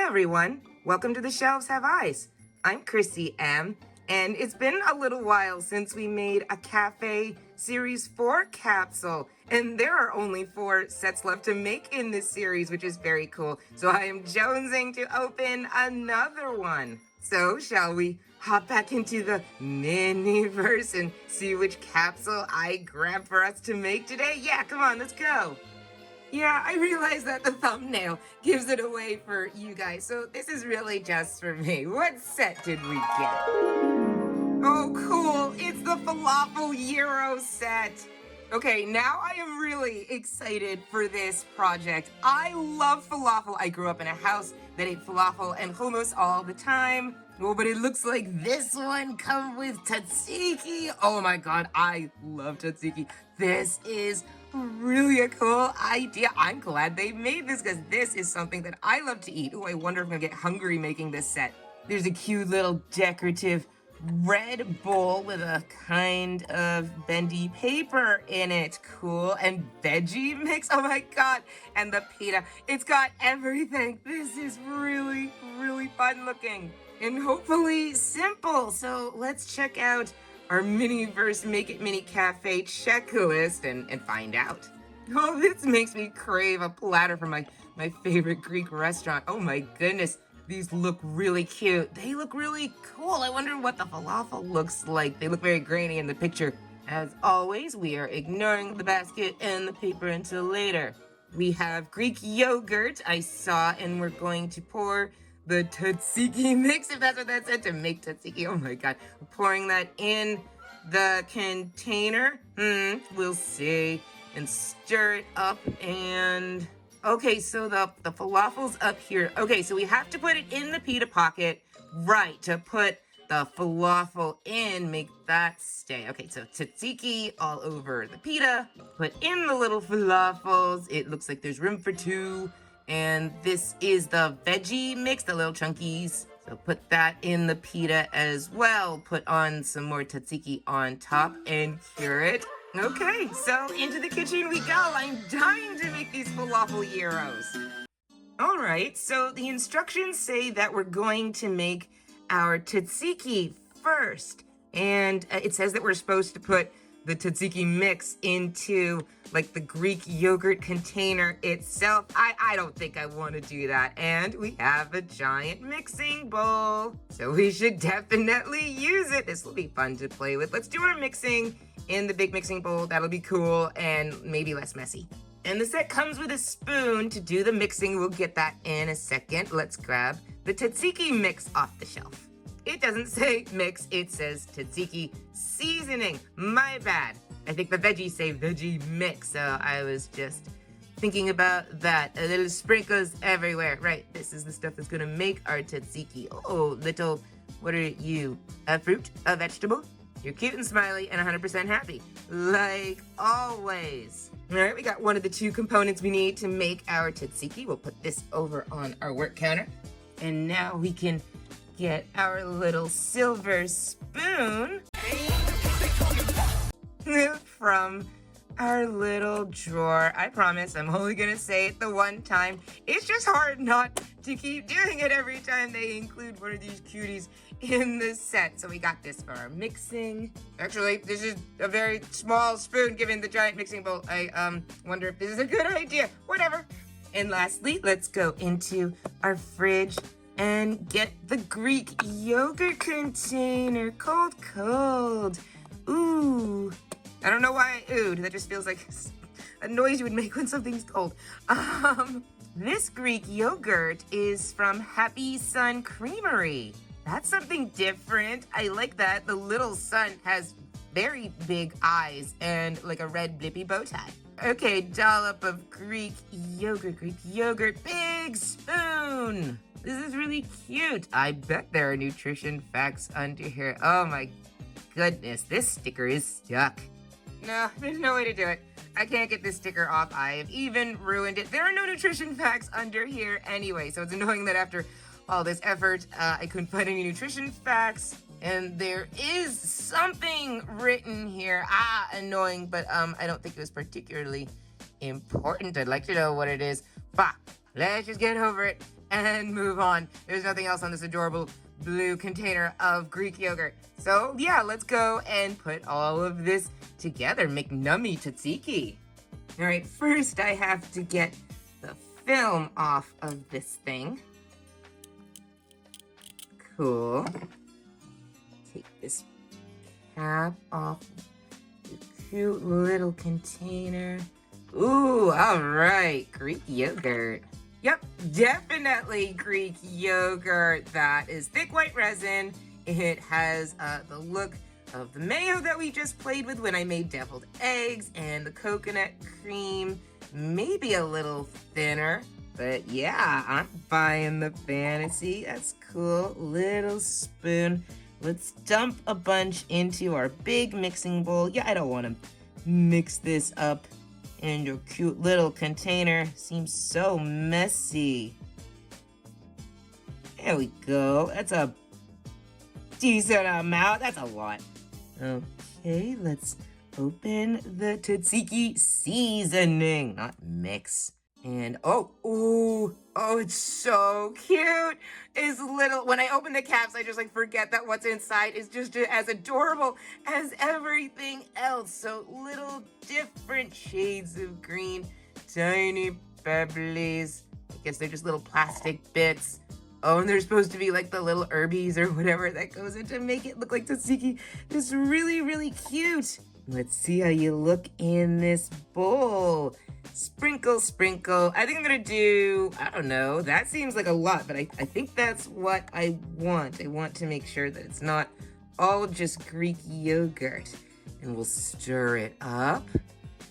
everyone, welcome to The Shelves Have Eyes. I'm KrissyM, and it's been a little while since we made a cafe series 4 capsule, and there are only 4 sets left to make in this series, which is very cool. So I am jonesing to open another one. So shall we hop back into the Miniverse and see which capsule I grab for us to make today? Yeah, come on, let's go. Yeah, I realize that the thumbnail gives it away for you guys, so this is really just for me. What set did we get? Oh, cool! It's the Falafel Gyros set! Okay, now I am really excited for this project. I love falafel. I grew up in a house that ate falafel and hummus all the time. Oh, but it looks like this one comes with tzatziki. Oh my god, I love tzatziki. This is really a cool idea. I'm glad they made this because this is something that I love to eat. Oh, I wonder if I'm gonna get hungry making this set. There's a cute little decorative red bowl with a kind of bendy paper in it. Cool. And veggie mix. Oh my god. And the pita. It's got everything. This is really, really fun looking. And hopefully simple. So let's check out our Miniverse Make It Mini Cafe checklist and find out. Oh, this makes me crave a platter from my favorite Greek restaurant. Oh my goodness. These look really cute. They look really cool. I wonder what the falafel looks like. They look very grainy in the picture. As always, we are ignoring the basket and the paper until later. We have Greek yogurt, I saw, and we're going to pour the tzatziki mix, if that's what that said, to make tzatziki. Oh my god. We're pouring that in the container. We'll see. And stir it up and... Okay, so the falafel's up here. Okay, so we have to put it in the pita pocket, right, to put the falafel in, make that stay. Okay, so tzatziki all over the pita, put in the little falafels. It looks like there's room for 2. And this is the veggie mix, the little chunkies. So put that in the pita as well. Put on some more tzatziki on top and cure it. Okay, so into the kitchen we go. I'm dying to make these falafel gyros. All right, so the instructions say that we're going to make our tzatziki first. And it says that we're supposed to put the tzatziki mix into like the Greek yogurt container itself. I don't think I want to do that. And we have a giant mixing bowl, so we should definitely use it. This will be fun to play with. Let's do our mixing in the big mixing bowl. That'll be cool and maybe less messy. And the set comes with a spoon to do the mixing. We'll get that in a second. Let's grab the tzatziki mix off the shelf. It doesn't say mix, it says tzatziki seasoning. My bad. I think the veggies say veggie mix, so I was just thinking about that. A little sprinkles everywhere. Right, this is the stuff that's gonna make our tzatziki. Oh, little, what are you? A fruit? A vegetable? You're cute and smiley and 100% happy, like always. All right, we got one of the 2 components we need to make our tzatziki. We'll put this over on our work counter. And now we can get our little silver spoon from our little drawer. I promise I'm only gonna say it the one time. It's just hard not to keep doing it every time they include one of these cuties in the set. So we got this for our mixing. Actually, this is a very small spoon given the giant mixing bowl. I wonder if this is a good idea. Whatever. And lastly, let's go into our fridge and get the Greek yogurt container. Cold. Ooh. I don't know why I oohed. That just feels like a noise you would make when something's cold. This Greek yogurt is from Happy Sun Creamery. That's something different. I like that. The little sun has very big eyes and like a red blippy bow tie. Okay, dollop of Greek yogurt, big spoon. This is really cute. I bet there are nutrition facts under here. Oh my goodness, this sticker is stuck. No, there's no way to do it. I can't get this sticker off. I have even ruined it. There are no nutrition facts under here anyway, so it's annoying that after all this effort, I couldn't find any nutrition facts. And there is something written here. Annoying, but I don't think it was particularly important. I'd like to know what it is. Bah, let's just get over it and move on. There's nothing else on this adorable blue container of Greek yogurt. So yeah, let's go and put all of this together, make nummy tzatziki. All right, first I have to get the film off of this thing. Cool. Take this cap off the cute little container. Ooh, all right, Greek yogurt. Yep, definitely Greek yogurt. That is thick white resin. It has the look of the mayo that we just played with when I made deviled eggs, and the coconut cream, maybe a little thinner. But yeah, I'm buying the fantasy. That's cool. Little spoon. Let's dump a bunch into our big mixing bowl. Yeah, I don't want to mix this up in your cute little container. Seems so messy. There we go. That's a decent amount. That's a lot. Okay, let's open the tzatziki seasoning, not mix. And oh, it's so cute. It's little, when I open the caps, I just like forget that what's inside is just as adorable as everything else. So little different shades of green, tiny pebblies. I guess they're just little plastic bits. Oh, and they're supposed to be like the little herbies or whatever that goes in to make it look like tzatziki. It's really, really cute. Let's see how you look in this bowl. Sprinkle, sprinkle. I think I'm gonna do, I don't know, that seems like a lot, but I think that's what I want. I want to make sure that it's not all just Greek yogurt. And we'll stir it up.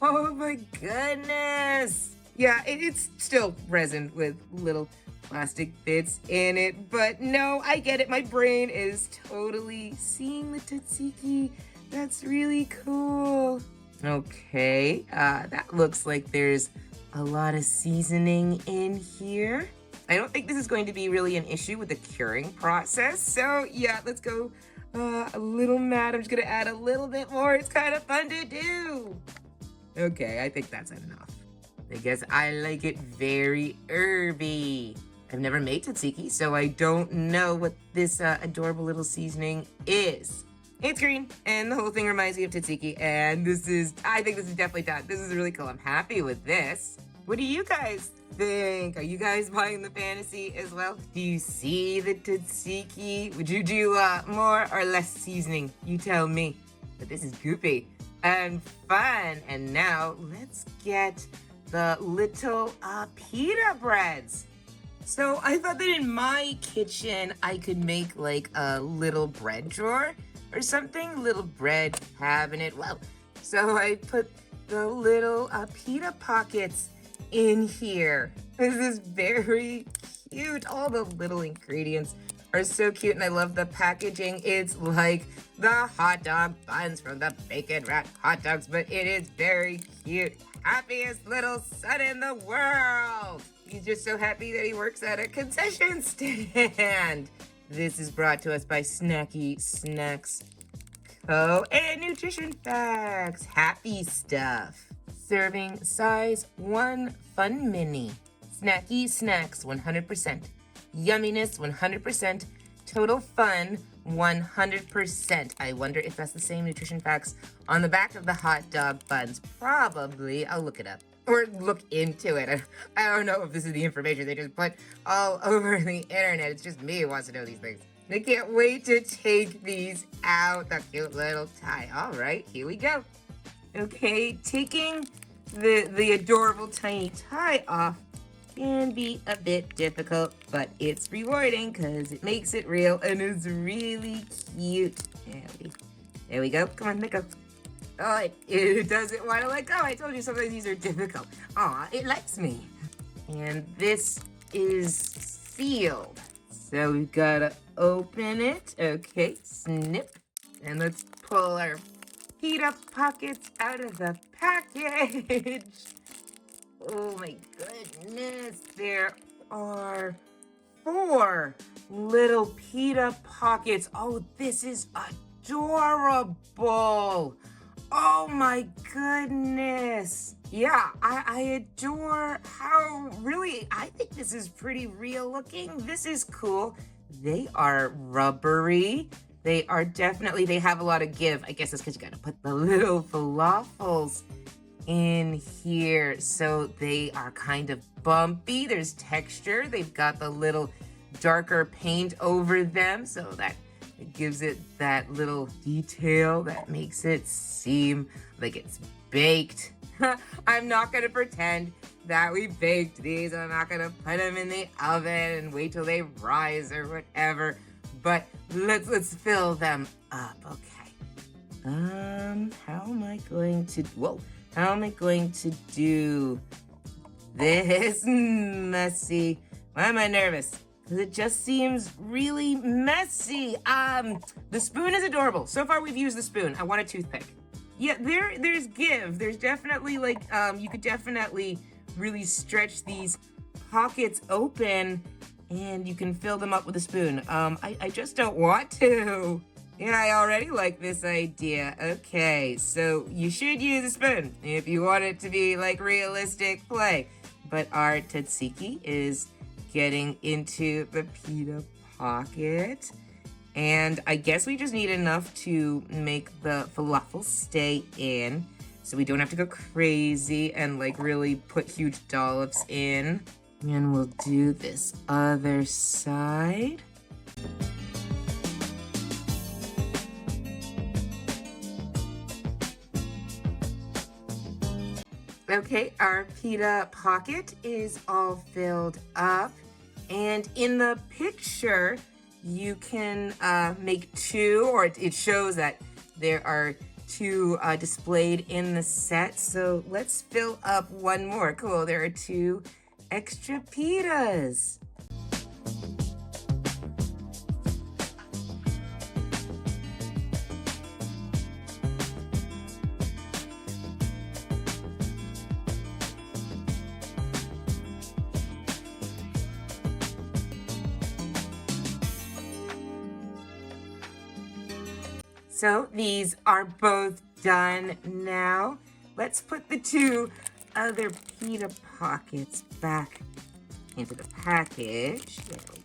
Oh my goodness. Yeah, it's still resin with little plastic bits in it, but no, I get it. My brain is totally seeing the tzatziki. That's really cool. Okay, that looks like there's a lot of seasoning in here. I don't think this is going to be really an issue with the curing process. So yeah, let's go a little mad. I'm just gonna add a little bit more. It's kind of fun to do. Okay, I think that's enough. I guess I like it very herby. I've never made tzatziki, so I don't know what this adorable little seasoning is. It's green, and the whole thing reminds me of tzatziki, and I think this is definitely done. This is really cool. I'm happy with this. What do you guys think? Are you guys buying the fantasy as well? Do you see the tzatziki? Would you do more or less seasoning? You tell me. But this is goopy and fun. And now let's get the little pita breads. So I thought that in my kitchen, I could make like a little bread drawer or something, little bread cabinet. Well, so I put the little pita pockets in here. This is very cute. All the little ingredients are so cute, and I love the packaging. It's like the hot dog buns from the bacon wrapped hot dogs, but it is very cute. Happiest little son in the world. He's just so happy that he works at a concession stand. This is brought to us by Snacky Snacks Co. and Nutrition Facts. Happy stuff. Serving size 1 fun mini. Snacky snacks 100%. Yumminess 100%. Total fun 100%. I wonder if that's the same Nutrition Facts on the back of the hot dog buns. Probably. I'll look it up. Or look into it. I don't know if this is the information they just put all over the internet. It's just me who wants to know these things. I can't wait to take these out. The cute little tie. All right, here we go. Okay, taking the adorable tiny tie off can be a bit difficult, but it's rewarding because it makes it real and it's really cute. There we go. Come on, let go. Oh, it doesn't want to let go. I told you sometimes these are difficult. Aw, it likes me. And this is sealed. So we've got to open it. Okay, snip. And let's pull our pita pockets out of the package. Oh my goodness. There are 4 little pita pockets. Oh, this is adorable. Oh my goodness. Yeah, I adore how really, I think this is pretty real looking. This is cool. They are rubbery. They are definitely, they have a lot of give. I guess it's because you gotta put the little falafels in here. So they are kind of bumpy. There's texture. They've got the little darker paint over them, so that it gives it that little detail that makes it seem like it's baked. I'm not gonna pretend that we baked these. I'm not gonna put them in the oven and wait till they rise or whatever. But let's fill them up. Okay. How am I going to? Whoa. How am I going to do this? Messy. Why am I nervous? Because it just seems really messy. The spoon is adorable. So far we've used the spoon. I want a toothpick. Yeah, there's give. There's definitely like, you could definitely really stretch these pockets open and you can fill them up with a spoon. I just don't want to. Yeah, I already like this idea. Okay, so you should use a spoon if you want it to be like realistic play. But our tzatziki is getting into the pita pocket. And I guess we just need enough to make the falafel stay in, so we don't have to go crazy and like really put huge dollops in. And we'll do this other side. Okay, our pita pocket is all filled up. And in the picture, you can make two, or it shows that there are two displayed in the set. So let's fill up one more. Cool, there are two extra pitas. So these are both done now. Let's put the two other pita pockets back into the package. There we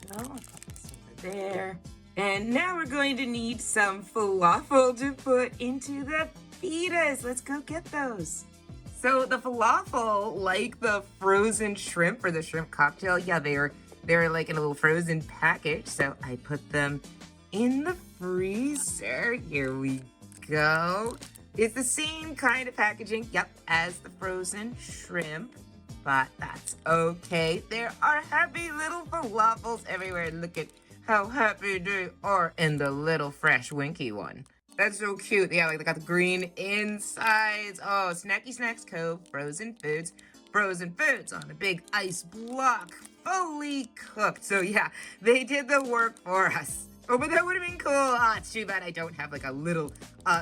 go. I'll put this over there. And now we're going to need some falafel to put into the pitas. Let's go get those. So the falafel, like the frozen shrimp or the shrimp cocktail, yeah, they're like in a little frozen package. So I put them in the freezer. Here we go. It's the same kind of packaging, yep, as the frozen shrimp, but that's okay. There are happy little falafels everywhere. Look at how happy they are. And the little fresh winky one. That's so cute. Yeah, like they got the green insides. Oh, Snacky Snacks Co. Frozen foods on a big ice block, fully cooked. So yeah, they did the work for us. Oh, but that would have been cool. Ah, it's too bad I don't have like a little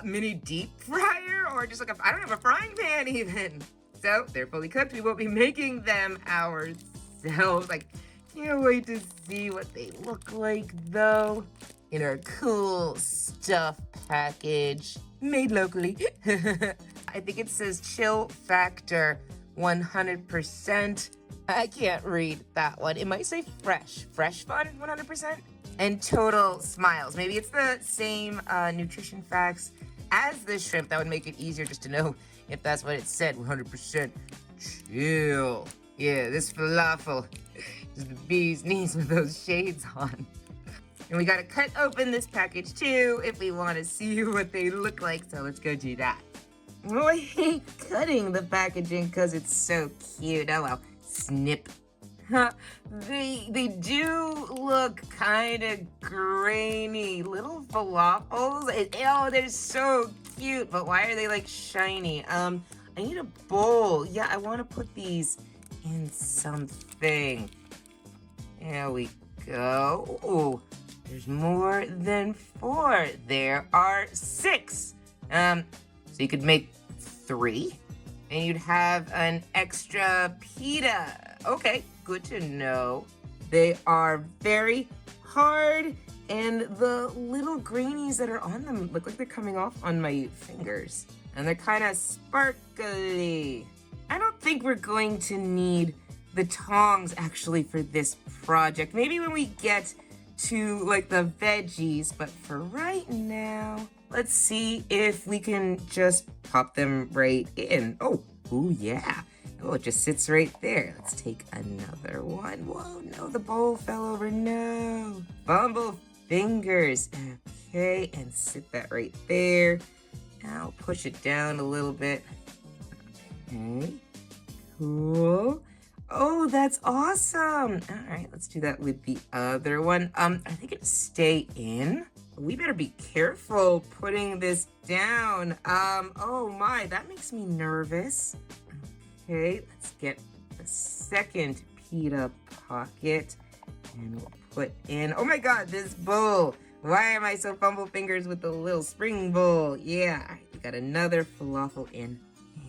mini deep fryer, or just like I don't have a frying pan even. So they're fully cooked. We won't be making them ourselves. Like, can't wait to see what they look like though. In our cool stuff package, made locally. I think it says chill factor 100%. I can't read that one. It might say fresh fun 100%. And total smiles. Maybe it's the same nutrition facts as the shrimp. That would make it easier just to know if that's what it said. 100% chill. Yeah, this falafel is the bee's knees with those shades on. And we gotta cut open this package too if we want to see what they look like. So let's go do that. Oh, I hate cutting the packaging because it's so cute. Oh well, snip. They do look kind of grainy. Little falafels. Oh, they're so cute. But why are they like shiny? I need a bowl. Yeah, I want to put these in something. There we go. Ooh, there's more than 4. There are 6. So you could make 3. And you'd have an extra pita. Okay, good to know. They are very hard, and the little grainies that are on them look like they're coming off on my fingers. and they're kind of sparkly. I don't think we're going to need the tongs actually for this project. Maybe when we get to like the veggies, but for right now, let's see if we can just pop them right in. Oh yeah. Oh, it just sits right there. Let's take another one. Whoa, no, the bowl fell over. No. Fumble fingers. Okay, and sit that right there. Now push it down a little bit. Okay, cool. Oh, that's awesome. All right, let's do that with the other one. I think it'll stay in. We better be careful putting this down. Oh my, that makes me nervous. Okay, let's get the second pita pocket and we'll put in, oh my God, this bowl. Why am I so fumble fingers with the little spring bowl? Yeah, all right, we got another falafel in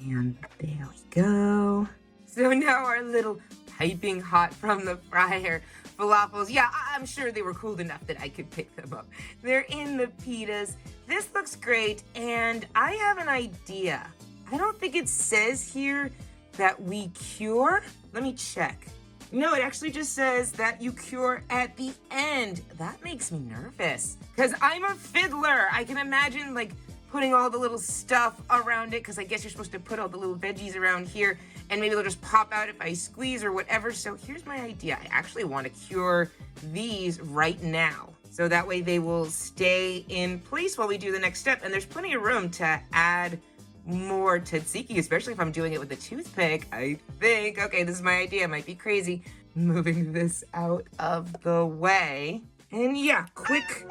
and there we go. So now our little piping hot from the fryer falafels, yeah, I'm sure they were cold enough that I could pick them up. They're in the pitas. This looks great, and I have an idea. I don't think it says here that we cure. Let me check. No, it actually just says that you cure at the end. That makes me nervous because I'm a fiddler. I can imagine like putting all the little stuff around it because I guess you're supposed to put all the little veggies around here and maybe they'll just pop out if I squeeze or whatever. So here's my idea. I actually want to cure these right now. So that way they will stay in place while we do the next step. And there's plenty of room to add more tzatziki, especially if I'm doing it with a toothpick, I think. Okay, this is my idea. It might be crazy. Moving this out of the way. And yeah, quick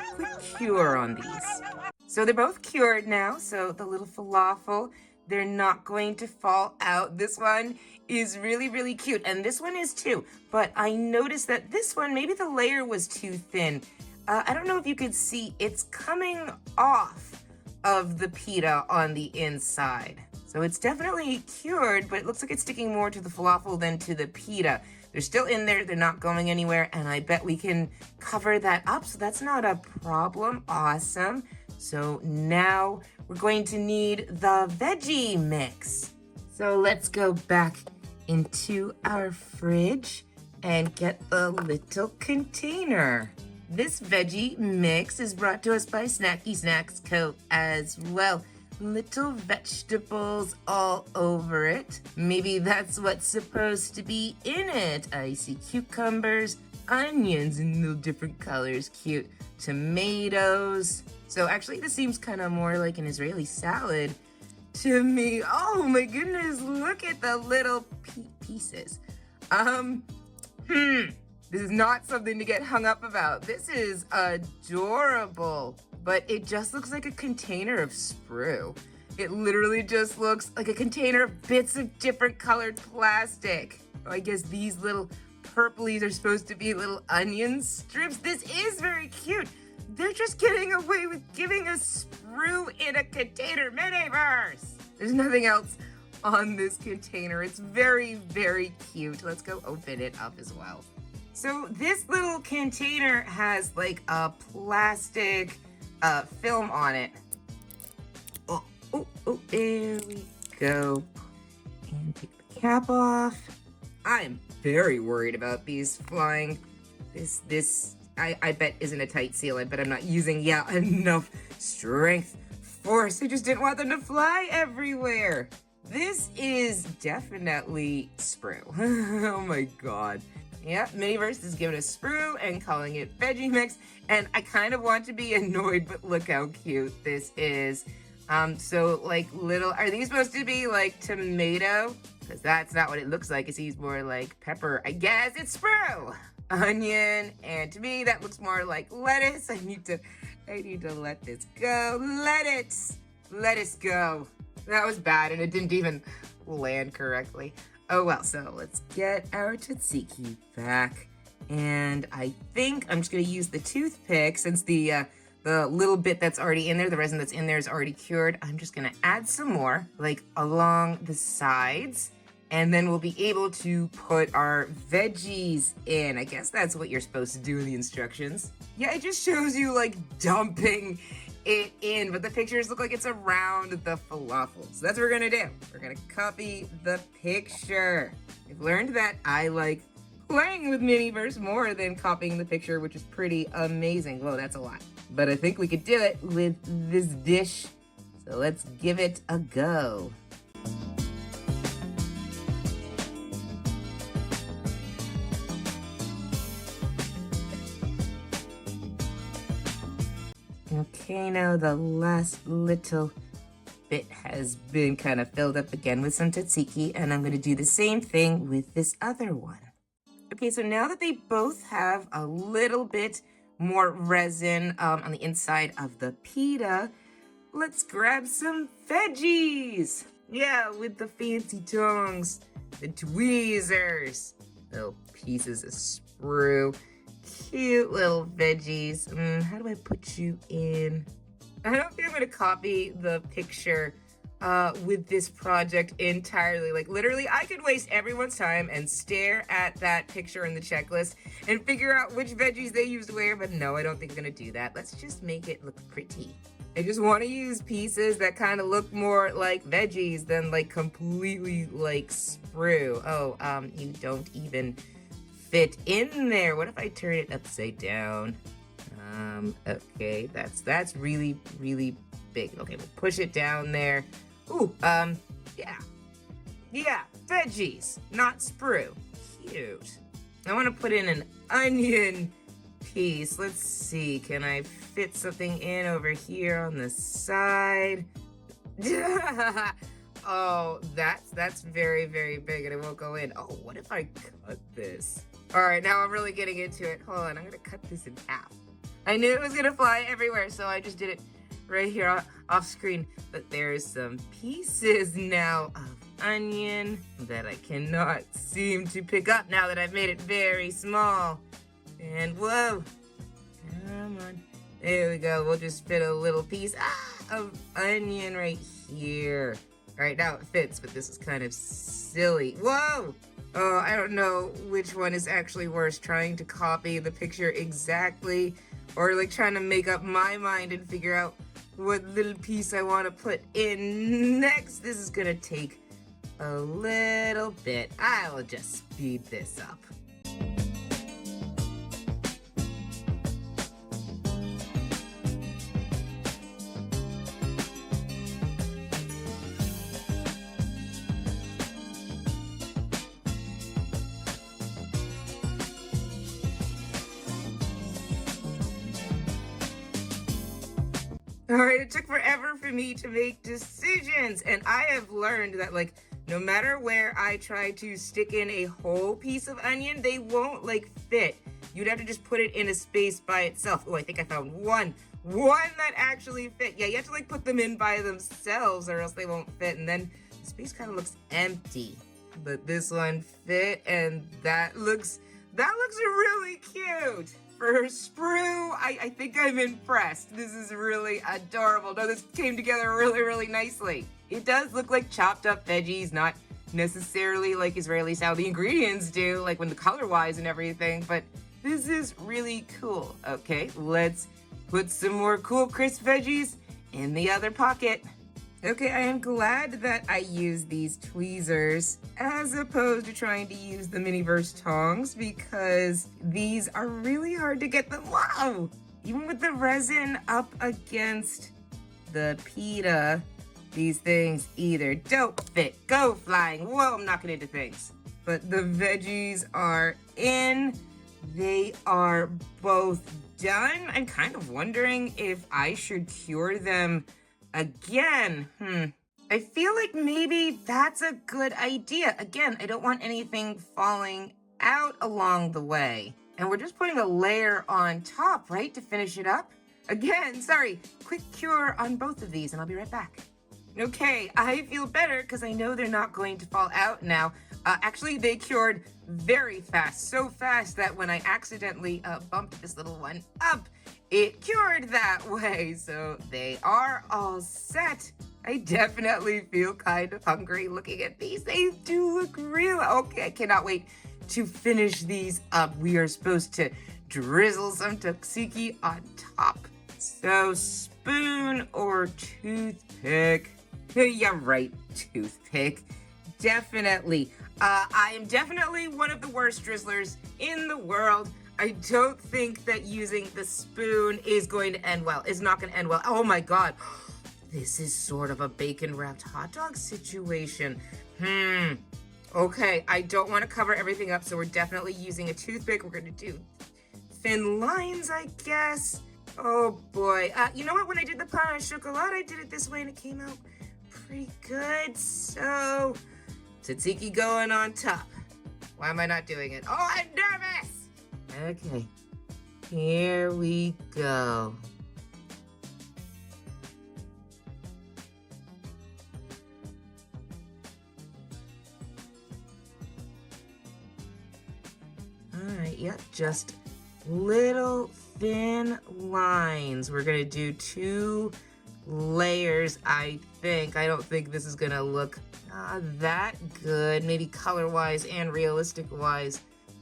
cure on these. So they're both cured now. So the little falafel, they're not going to fall out. This one is really, really cute. And this one is too. But I noticed that this one, maybe the layer was too thin. I don't know if you could see, it's coming off of the pita on the inside. So it's definitely cured, but it looks like it's sticking more to the falafel than to the pita. They're still in there, they're not going anywhere, and I bet we can cover that up, so that's not a problem. Awesome. So now we're going to need the veggie mix. So let's go back into our fridge and get the little container. This veggie mix is brought to us by Snacky Snacks Co. as well. Little vegetables all over it. Maybe that's what's supposed to be in it. I see cucumbers, onions in little different colors. Cute. Tomatoes. So actually this seems kind of more like an Israeli salad to me. Oh my goodness, look at the little pieces. This is not something to get hung up about. This is adorable, but it just looks like a container of sprue. It literally just looks like a container of bits of different colored plastic. I guess these little purplies are supposed to be little onion strips. This is very cute. They're just getting away with giving us sprue in a container. Miniverse! There's nothing else on this container. It's very, very cute. Let's go open it up as well. So this little container has like a plastic film on it. Oh, there we go. And take the cap off. I'm very worried about these flying. This I bet isn't a tight seal. I bet I'm not using, enough strength, force. I just didn't want them to fly everywhere. This is definitely sprue. Oh my God. Yeah, Miniverse is giving us sprue and calling it veggie mix. And I kind of want to be annoyed, but look how cute this is. So like little, are these supposed to be like tomato? Because that's not what it looks like. It seems more like pepper. I guess it's sprue. Onion, and to me that looks more like lettuce. I need to let this go. Lettuce go. That was bad and it didn't even land correctly. Oh well, so let's get our tzatziki back. And I think I'm just gonna use the toothpick since the little bit that's already in there, the resin that's in there is already cured. I'm just gonna add some more, like along the sides. And then we'll be able to put our veggies in. I guess that's what you're supposed to do in the instructions. Yeah, it just shows you like dumping it in, but the pictures look like it's around the falafel. So that's what we're gonna do. We're gonna copy the picture. I've learned that I like playing with Miniverse more than copying the picture, which is pretty amazing. Whoa, that's a lot. But I think we could do it with this dish. So let's give it a go. Okay, now the last little bit has been kind of filled up again with some tzatziki, and I'm going to do the same thing with this other one. Okay, so now that they both have a little bit more resin on the inside of the pita, let's grab some veggies. Yeah, with the fancy tongs, the tweezers, little pieces of sprue. Cute little veggies. How do I put you in? I don't think I'm gonna copy the picture with this project entirely. Like literally, I could waste everyone's time and stare at that picture in the checklist and figure out which veggies they used where, but no, I don't think I'm gonna do that. Let's just make it look pretty. I just want to use pieces that kind of look more like veggies than like completely like sprue. Oh, you don't even fit in there. What if I turn it upside down? Okay, that's really, really big. Okay, we'll push it down there. Ooh, yeah, veggies, not sprue. Cute. I want to put in an onion piece. Let's see, can I fit something in over here on the side? Oh, that's very, very big and it won't go in. Oh, what if I cut this? All right, now I'm really getting into it. Hold on, I'm gonna cut this in half. I knew it was gonna fly everywhere, so I just did it right here off screen. But there's some pieces now of onion that I cannot seem to pick up now that I've made it very small. And whoa, come on. There we go, we'll just fit a little piece of onion right here. All right, now it fits, but this is kind of silly. Whoa! Oh, I don't know which one is actually worse, trying to copy the picture exactly or like trying to make up my mind and figure out what little piece I want to put in next. This is gonna take a little bit. I will just speed this up. All right, it took forever for me to make decisions, and I have learned that like no matter where I try to stick in a whole piece of onion, they won't like fit. You'd have to just put it in a space by itself. Oh, I think I found one that actually fit. Yeah, you have to like put them in by themselves or else they won't fit, and then the space kind of looks empty. But this one fit, and that looks really cute. For sprue, I think I'm impressed. This is really adorable. No, this came together really, really nicely. It does look like chopped up veggies, not necessarily like Israeli style the ingredients do, like when the color-wise and everything, but this is really cool. Okay, let's put some more cool crisp veggies in the other pocket. Okay, I am glad that I used these tweezers as opposed to trying to use the Miniverse tongs because these are really hard to get them. Wow! Even with the resin up against the pita, these things either don't fit, go flying. Whoa, I'm knocking into things. But the veggies are in. They are both done. I'm kind of wondering if I should cure them again. I feel like maybe that's a good idea. Again, I don't want anything falling out along the way. And we're just putting a layer on top, right, to finish it up? Again, sorry, quick cure on both of these and I'll be right back. Okay, I feel better because I know they're not going to fall out now. Actually, they cured very fast, so fast that when I accidentally bumped this little one up, it cured that way, so they are all set. I definitely feel kind of hungry looking at these. They do look real. Okay, I cannot wait to finish these up. We are supposed to drizzle some tzatziki on top. So spoon or toothpick? Yeah, right, toothpick. Definitely. I am definitely one of the worst drizzlers in the world. I don't think that using the spoon is going to end well. It's not going to end well. Oh my God. This is sort of a bacon wrapped hot dog situation. Okay, I don't want to cover everything up, so we're definitely using a toothpick. We're going to do thin lines, I guess. Oh boy. You know what? When I did the pain au chocolat, I did it this way and it came out pretty good. So, tzatziki going on top. Why am I not doing it? Oh, I'm nervous! Okay, here we go. All right, yep, just little thin lines. We're gonna do 2 layers, I think. I don't think this is gonna look that good, maybe color-wise and realistic-wise,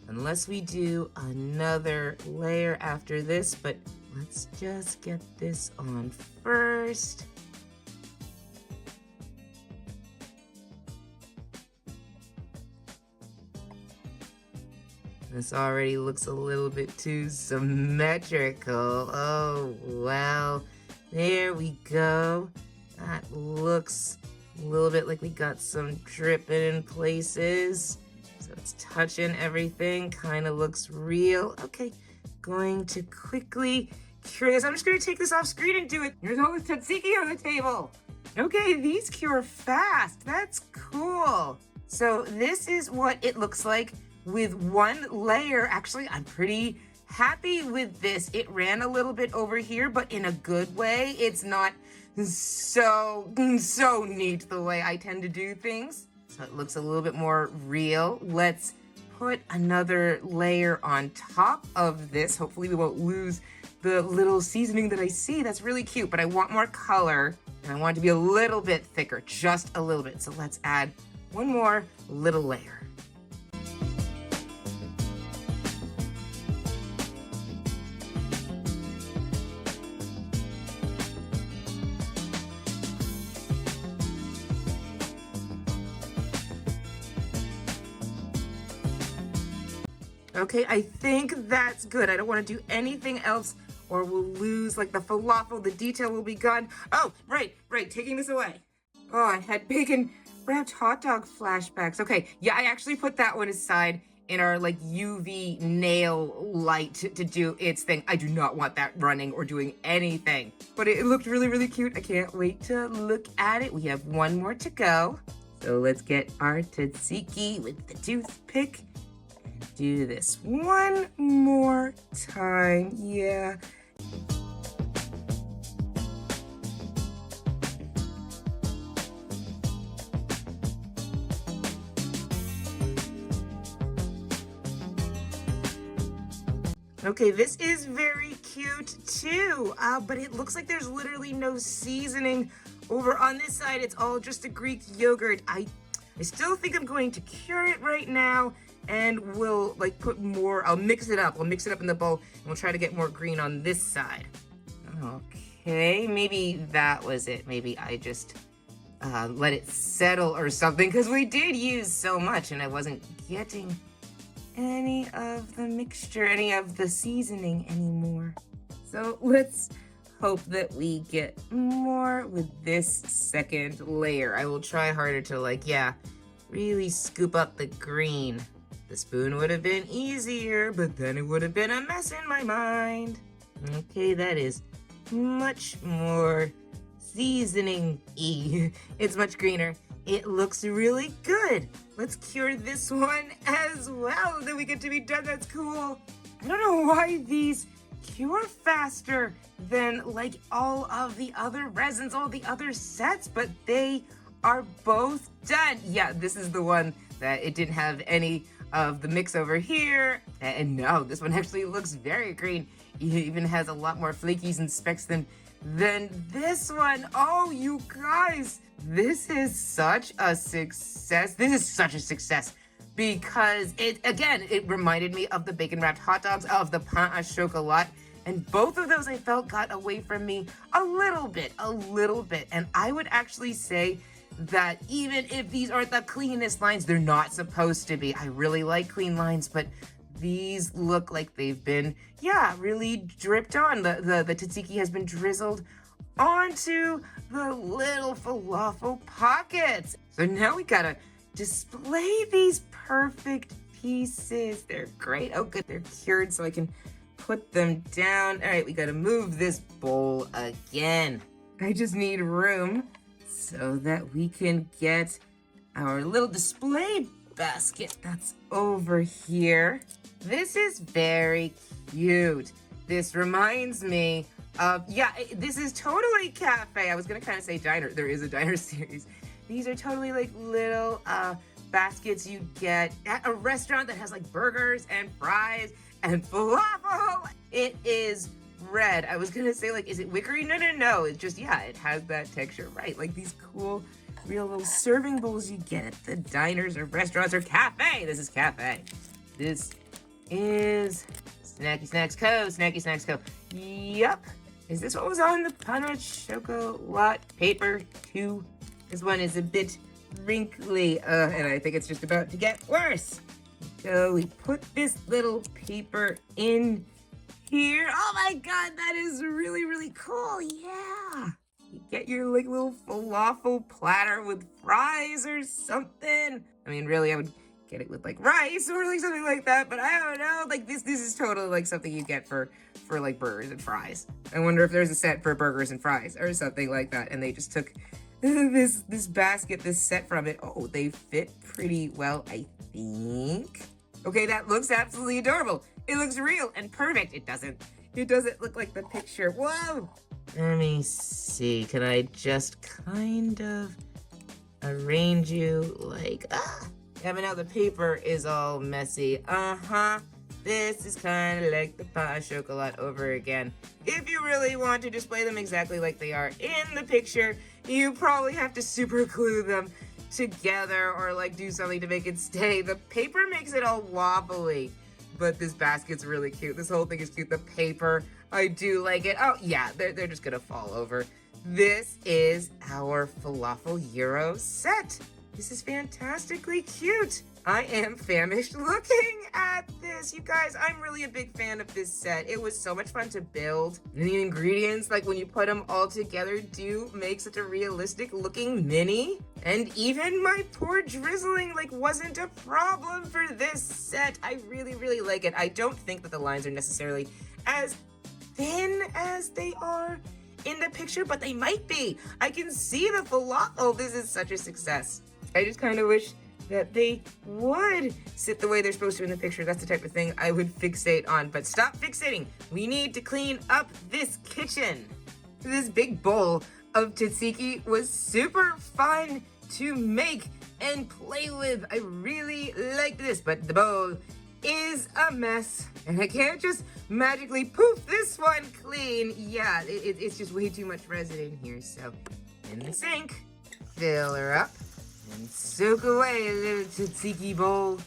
unless we do another layer after this, but let's just get this on first. This already looks a little bit too symmetrical. Oh, well, there we go. That looks a little bit like we got some dripping in places. So it's touching everything, kind of looks real. Okay, going to quickly cure this. I'm just gonna take this off screen and do it. There's all the tzatziki on the table. Okay, these cure fast. That's cool. So this is what it looks like with 1 layer. Actually, I'm pretty happy with this. It ran a little bit over here, but in a good way. It's not so neat the way I tend to do things. So it looks a little bit more real. Let's put another layer on top of this. Hopefully we won't lose the little seasoning that I see. That's really cute, but I want more color and I want it to be a little bit thicker, just a little bit. So let's add 1 more little layer. Okay, I think that's good. I don't want to do anything else or we'll lose like the falafel, the detail will be gone. Oh, right, taking this away. Oh, I had bacon wrapped hot dog flashbacks. Okay, yeah, I actually put that one aside in our like UV nail light to do its thing. I do not want that running or doing anything. But it looked really, really cute. I can't wait to look at it. We have 1 more to go. So let's get our tzatziki with the toothpick. Do this 1 more time. Yeah. Okay, this is very cute too, but it looks like there's literally no seasoning over on this side. It's all just a Greek yogurt. I still think I'm going to cure it right now. And we'll like put more, I'll mix it up in the bowl and we'll try to get more green on this side. Okay, maybe that was it. Maybe I just let it settle or something because we did use so much and I wasn't getting any of the mixture, any of the seasoning anymore. So let's hope that we get more with this second layer. I will try harder to like, yeah, really scoop up the green. The spoon would have been easier, but then it would have been a mess in my mind. Okay, that is much more seasoning-y. It's much greener. It looks really good. Let's cure this one as well. Then we get to be done. That's cool. I don't know why these cure faster than like all of the other resins, all the other sets, but they are both done. Yeah, this is the one that it didn't have any of the mix over here. And no, this one actually looks very green. It even has a lot more flakies and specks than this one. Oh, you guys, this is such a success. This is such a success because it reminded me of the bacon wrapped hot dogs, of the pain au chocolat. And both of those I felt got away from me a little bit. And I would actually say that even if these aren't the cleanest lines, they're not supposed to be. I really like clean lines, but these look like they've been, really dripped on. The tzatziki has been drizzled onto the little falafel pockets. So now we gotta display these perfect pieces. They're great. Oh, good. They're cured so I can put them down. All right, we gotta move this bowl again. I just need room so that we can get our little display basket that's over here. This is very cute. This reminds me of, this is totally cafe. I was gonna kind of say diner. There is a diner series. These are totally like little baskets you get at a restaurant that has like burgers and fries and falafel. It is red. I was gonna say, like, is it wickery? No. It's just, it has that texture, right? Like these cool, real little serving bowls you get at the diners or restaurants or cafe. This is cafe. This is Snacky Snacks Co. Snacky Snacks Co. Yup. Is this what was on the pain de chocolat paper too? This one is a bit wrinkly, and I think it's just about to get worse. So we put this little paper in here. Oh my God, that is really, really cool. Yeah. You get your like little falafel platter with fries or something. I mean, really, I would get it with like rice or like something like that, but I don't know. Like this is totally like something you get for like burgers and fries. I wonder if there's a set for burgers and fries or something like that, and they just took this basket, this set from it. Oh, they fit pretty well, I think. Okay, that looks absolutely adorable. It looks real and perfect. It doesn't look like the picture. Whoa! Let me see. Can I just kind of arrange you like, Yeah, but now the paper is all messy. This is kind of like the pain de chocolat over again. If you really want to display them exactly like they are in the picture, you probably have to super glue them together or like do something to make it stay. The paper makes it all wobbly, but this basket's really cute. This whole thing is cute. The paper, I do like it. Oh yeah, they're just gonna fall over. This is our Falafel Gyros set. This is fantastically cute. I am famished looking at this. You guys, I'm really a big fan of this set. It was so much fun to build. And the ingredients, like when you put them all together, do make such a realistic looking mini. And even my poor drizzling like wasn't a problem for this set. I really, really like it. I don't think that the lines are necessarily as thin as they are in the picture, but they might be. I can see the falafel. Oh, this is such a success. I just kind of wish that they would sit the way they're supposed to in the picture. That's the type of thing I would fixate on. But stop fixating. We need to clean up this kitchen. This big bowl of tzatziki was super fun to make and play with. I really like this, but the bowl is a mess. And I can't just magically poof this one clean. Yeah, it's just way too much resin in here. So in the sink, fill her up. And soak away a little tzatziki bowl.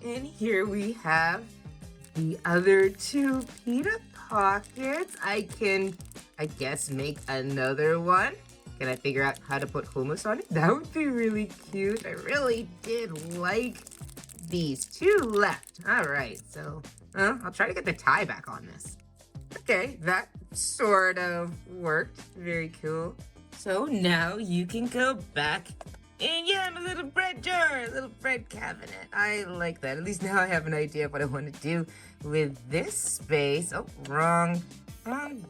And here we have the other two pita pockets. I guess, make another one. Can I figure out how to put hummus on it? That would be really cute. I really did like these. Two left. All right, so I'll try to get the tie back on this. Okay, that sort of worked. Very cool. So now you can go back and a little bread jar, a little bread cabinet. I like that. At least now I have an idea of what I want to do with this space. Oh, wrong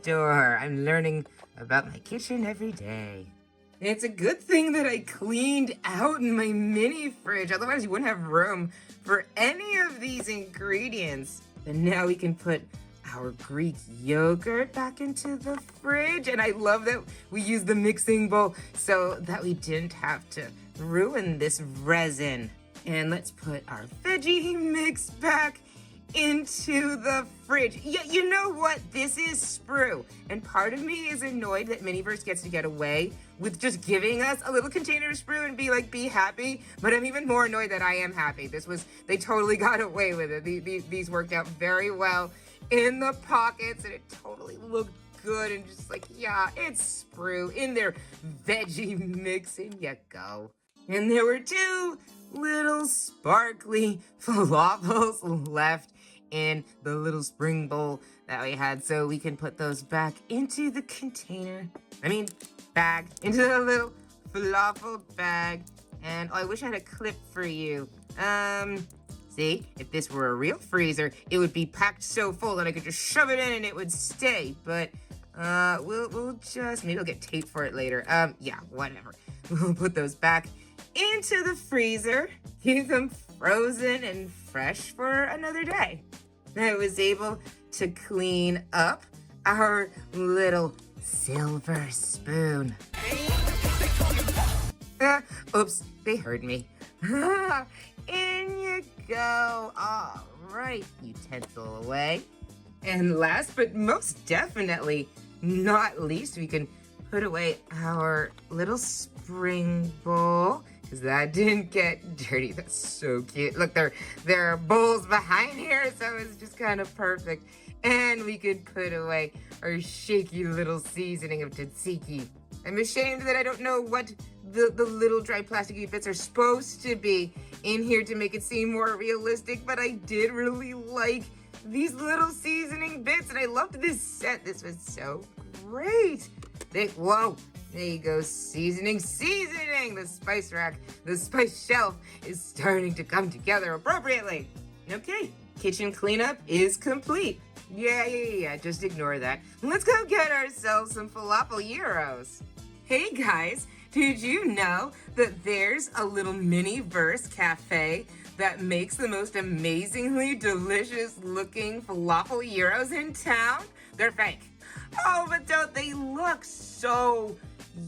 door. I'm learning about my kitchen every day. It's a good thing that I cleaned out my mini fridge. Otherwise, you wouldn't have room for any of these ingredients. And now we can put our Greek yogurt back into the fridge. And I love that we used the mixing bowl so that we didn't have to ruin this resin. And let's put our veggie mix back into the fridge. Yeah, you know what? This is sprue. And part of me is annoyed that Miniverse gets to get away with just giving us a little container of sprue and be happy. But I'm even more annoyed that I am happy. They totally got away with it. These worked out very well in the pockets, and it totally looked good. And just like, yeah, it's sprue in their veggie mix. In you go. And there were 2 little sparkly falafels left in the little spring bowl that we had, so we can put those back into the container. Bag, into the little falafel bag. And I wish I had a clip for you. See, if this were a real freezer, it would be packed so full that I could just shove it in and it would stay. But we'll just, maybe I'll get tape for it later. Yeah, whatever. We'll put those back into the freezer, keep them frozen and fresh for another day. I was able to clean up our little silver spoon. Oops, they heard me. In you go. All right, utensil away. And last but most definitely not least, we can put away our little spring bowl, because that didn't get dirty. That's so cute. Look, there are bowls behind here, so it's just kind of perfect. And we could put away our shaky little seasoning of tzatziki. I'm ashamed that I don't know what the little dry plasticky bits are supposed to be in here to make it seem more realistic, but I did really like these little seasoning bits, and I loved this set. This was so great. Whoa, there you go, seasoning. The spice rack, the spice shelf is starting to come together appropriately. Okay, kitchen cleanup is complete. Yeah, just ignore that. Let's go get ourselves some Falafel Gyros. Hey guys, did you know that there's a little Miniverse cafe that makes the most amazingly delicious looking Falafel Gyros in town? They're fake. Oh, but don't they look so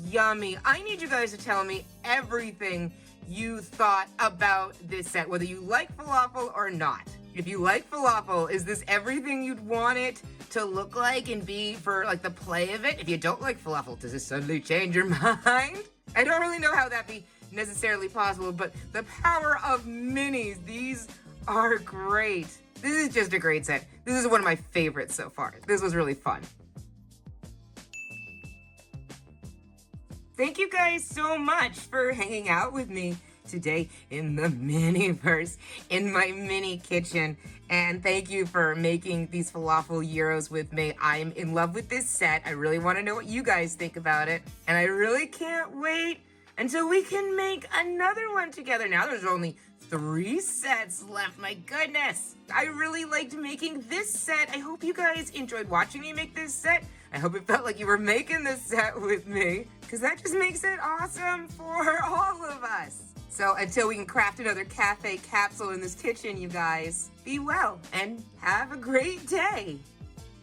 yummy? I need you guys to tell me everything you thought about this set, whether you like falafel or not. If you like falafel, is this everything you'd want it to look like and be for like the play of it? If you don't like falafel, does this suddenly change your mind? I don't really know how that'd be necessarily possible, but the power of minis, these are great. This is just a great set. This is one of my favorites so far. This was really fun. Thank you guys so much for hanging out with me today in the Miniverse, in my mini kitchen. And thank you for making these falafel gyros with me. I'm in love with this set. I really want to know what you guys think about it. And I really can't wait until we can make another one together. Now there's only 3 sets left. My goodness. I really liked making this set. I hope you guys enjoyed watching me make this set. I hope it felt like you were making this set with me, because that just makes it awesome for all of us. So until we can craft another cafe capsule in this kitchen, you guys, be well and have a great day.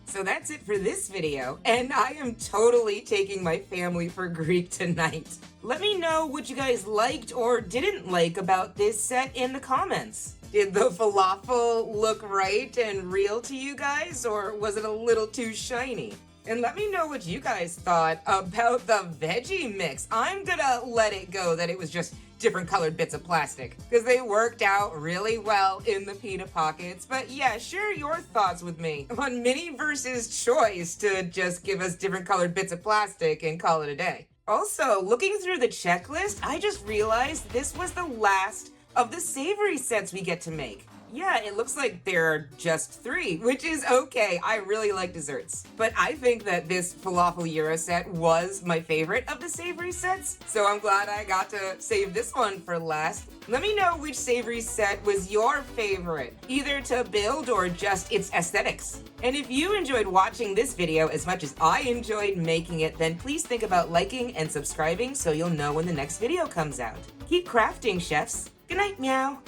So that's it for this video, and I am totally taking my family for Greek tonight. Let me know what you guys liked or didn't like about this set in the comments. Did the falafel look right and real to you guys, or was it a little too shiny? And let me know what you guys thought about the veggie mix. I'm gonna let it go that it was just different colored bits of plastic, because they worked out really well in the pita pockets. But yeah, share your thoughts with me on Miniverse's choice to just give us different colored bits of plastic and call it a day. Also, looking through the checklist, I just realized this was the last of the savory sets we get to make. Yeah, it looks like there are just 3, which is okay. I really like desserts. But I think that this falafel gyro set was my favorite of the savory sets, so I'm glad I got to save this one for last. Let me know which savory set was your favorite, either to build or just its aesthetics. And if you enjoyed watching this video as much as I enjoyed making it, then please think about liking and subscribing so you'll know when the next video comes out. Keep crafting, chefs. Good night, meow.